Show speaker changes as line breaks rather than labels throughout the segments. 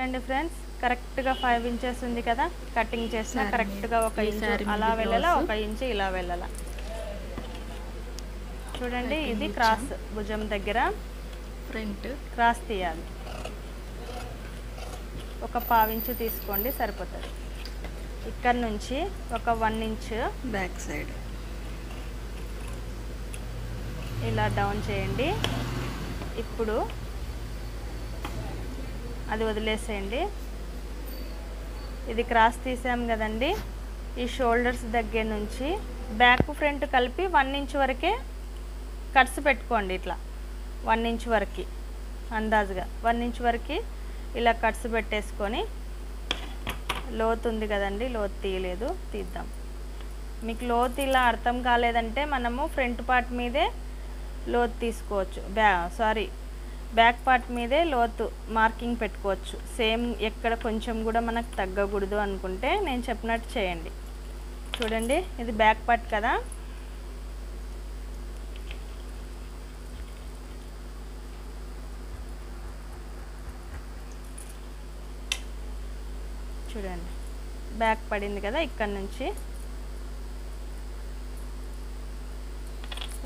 చూడండి ఫ్రెండ్స్, కరెక్ట్గా 5 ఇంచెస్ ఉంది కదా. కటింగ్ చేసిన కరెక్ట్గా 1 ఇంచు అలా వెళ్ళాలా, 1 ఇంచు ఇలా వెళ్ళాలా. చూడండి, ఇది క్రాస్ భుజం దగ్గర
ఫ్రంట్
క్రాస్ తీయాలి. ఒక 1/2 ఇంచు తీసుకోండి సరిపోతుంది. ఇక్కడ నుంచి ఒక 1 ఇంచు
బ్యాక్ సైడ్
ఇలా డౌన్ చేయండి. ఇప్పుడు అది వదిలేసేయండి. ఇది క్రాస్ తీసాం కదండి. ఈ షోల్డర్స్ దగ్గర నుంచి బ్యాక్ ఫ్రంట్ కలిపి 1 ఇంచ్ వరకే కట్స్ పెట్టుకోండి. ఇట్లా 1 ఇంచ్ వరకు అందాజుగా 1 ఇంచ్ వరకు ఇలా కట్స్ పెట్టేసుకొని, లోతు ఉంది కదండి, లోతు తీయలేదు, తీద్దాం. మీకు లోతు ఇలా అర్థం కాలేదంటే మనము ఫ్రంట్ పార్ట్ మీదే లోతు తీసుకోవచ్చు. బ్యాక్ పార్ట్ మీదే లోతు మార్కింగ్ పెట్టుకోవచ్చు. సేమ్ ఎక్కడ కొంచెం కూడా మనకు తగ్గకూడదు అనుకుంటే నేను చెప్పినట్టు చేయండి. చూడండి, ఇది బ్యాక్ పార్ట్ కదా. చూడండి, బ్యాక్ పడింది కదా. ఇక్కడ నుంచి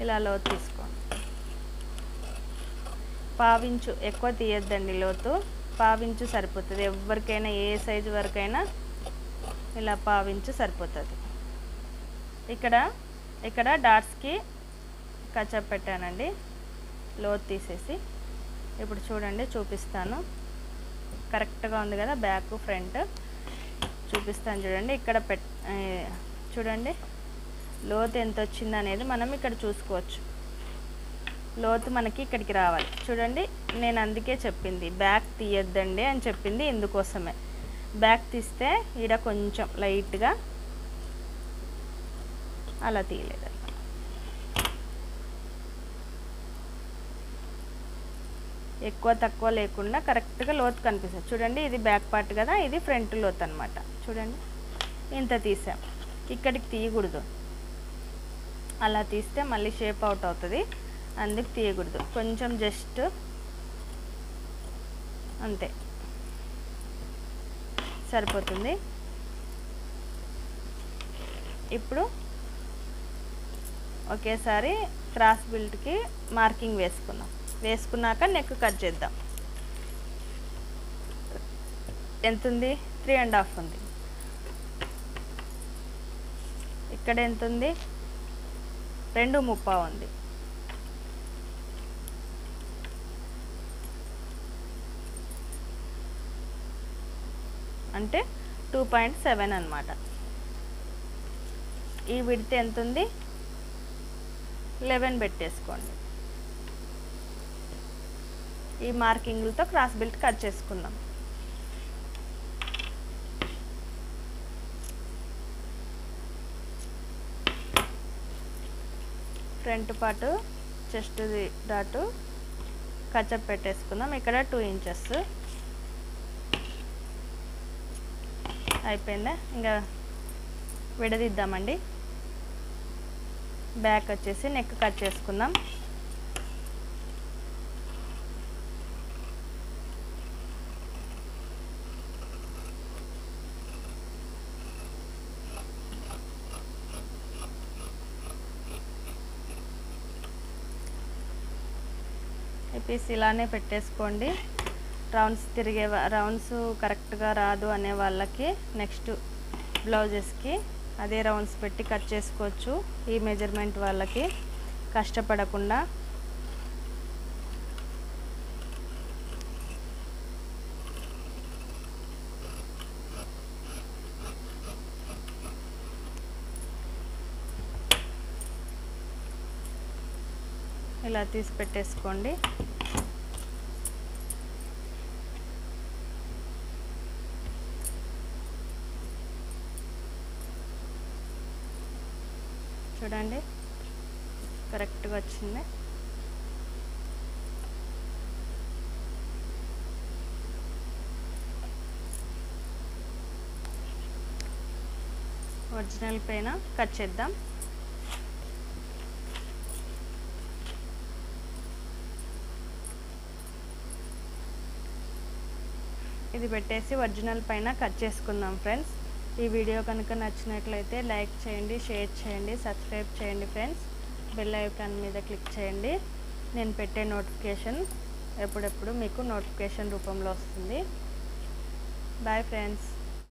ఇలా లోతు తీసుకోండి. 1/2 ఇంచు ఎక్కువ తీయద్దండి లోతు, 1/2 ఇంచు సరిపోతుంది. ఎవరికైనా ఏ సైజు వరకైనా ఇలా 1/2 ఇంచు సరిపోతుంది. ఇక్కడ డాట్స్కి కచప్ పెట్టానండి, లోతు తీసేసి. ఇప్పుడు చూడండి, చూపిస్తాను. కరెక్ట్గా ఉంది కదా బ్యాక్ ఫ్రంట్. చూపిస్తాను చూడండి. ఇక్కడ చూడండి లోతు ఎంత వచ్చింది అనేది మనం ఇక్కడ చూసుకోవచ్చు. లోతు మనకి ఇక్కడికి రావాలి. చూడండి, నేను అందుకే చెప్పింది బ్యాక్ తీయద్దండి అని చెప్పింది ఇందుకోసమే. బ్యాక్ తీస్తే ఈడ కొంచెం లైట్గా అలా తీయలేదు. ఎక్కువ తక్కువ లేకుండా కరెక్ట్గా లోతు కనిపిస్తుంది. చూడండి, ఇది బ్యాక్ పార్ట్ కదా, ఇది ఫ్రంట్ లోతు అనమాట. చూడండి, ఇంత తీసాం. ఇక్కడికి తీయకూడదు, అలా తీస్తే మళ్ళీ షేప్ అవుట్ అవుతుంది. అందుకు తీయకూడదు. కొంచెం జస్ట్ అంతే సరిపోతుంది. ఇప్పుడు ఒకేసారి క్రాస్ బిల్ట్కి మార్కింగ్ వేసుకున్నాక నెక్ కట్ చేద్దాం. ఎంత ఉంది? 3.5 ఉంది. ఇక్కడ ఎంత ఉంది? 2.35 ఉంది. అంటే 2.7 అన్నమాట. ఈ విడ్త్ ఎంత ఉంది? 11 పెట్టేసుకోండి. ఈ మార్కింగ్లతో క్రాస్ బెల్ట్ కట్ చేసుకుందాం. Front part chest dot ketchup పెట్టేసుకుందాం. ఇక్కడ 2 ఇంచెస్ అయిపోయిందా? ఇంకా విడదీద్దామండి. బ్యాక్ వచ్చేసి నెక్ కట్ చేసుకుందాం. ఈ పీస్ ఇలానే పెట్టేసుకోండి. రౌండ్స్ కరెక్ట్గా రాదు అనే వాళ్ళకి నెక్స్ట్ బ్లౌజెస్కి అదే రౌండ్స్ పెట్టి కట్ చేసుకోవచ్చు. ఈ మెజర్మెంట్ వాళ్ళకి కష్టపడకుండా. ఇలా తీసి పెట్టేసుకోండి. చూడండి, కరెక్ట్గా వచ్చింది. ఒరిజినల్ పైన కట్ చేద్దాం. ఇది పెట్టేసి ఒరిజినల్ పైన కట్ చేసుకుందాం ఫ్రెండ్స్. ఈ వీడియో కనుక నచ్చినట్లయితే లైక్ చేయండి, షేర్ చేయండి, సబ్స్క్రైబ్ చేయండి ఫ్రెండ్స్. బెల్ ఐకాన్ మీద క్లిక్ చేయండి. నేను పెట్టే నోటిఫికేషన్ ఎప్పుడెప్పుడు మీకు నోటిఫికేషన్ రూపంలో వస్తుంది. Bye friends.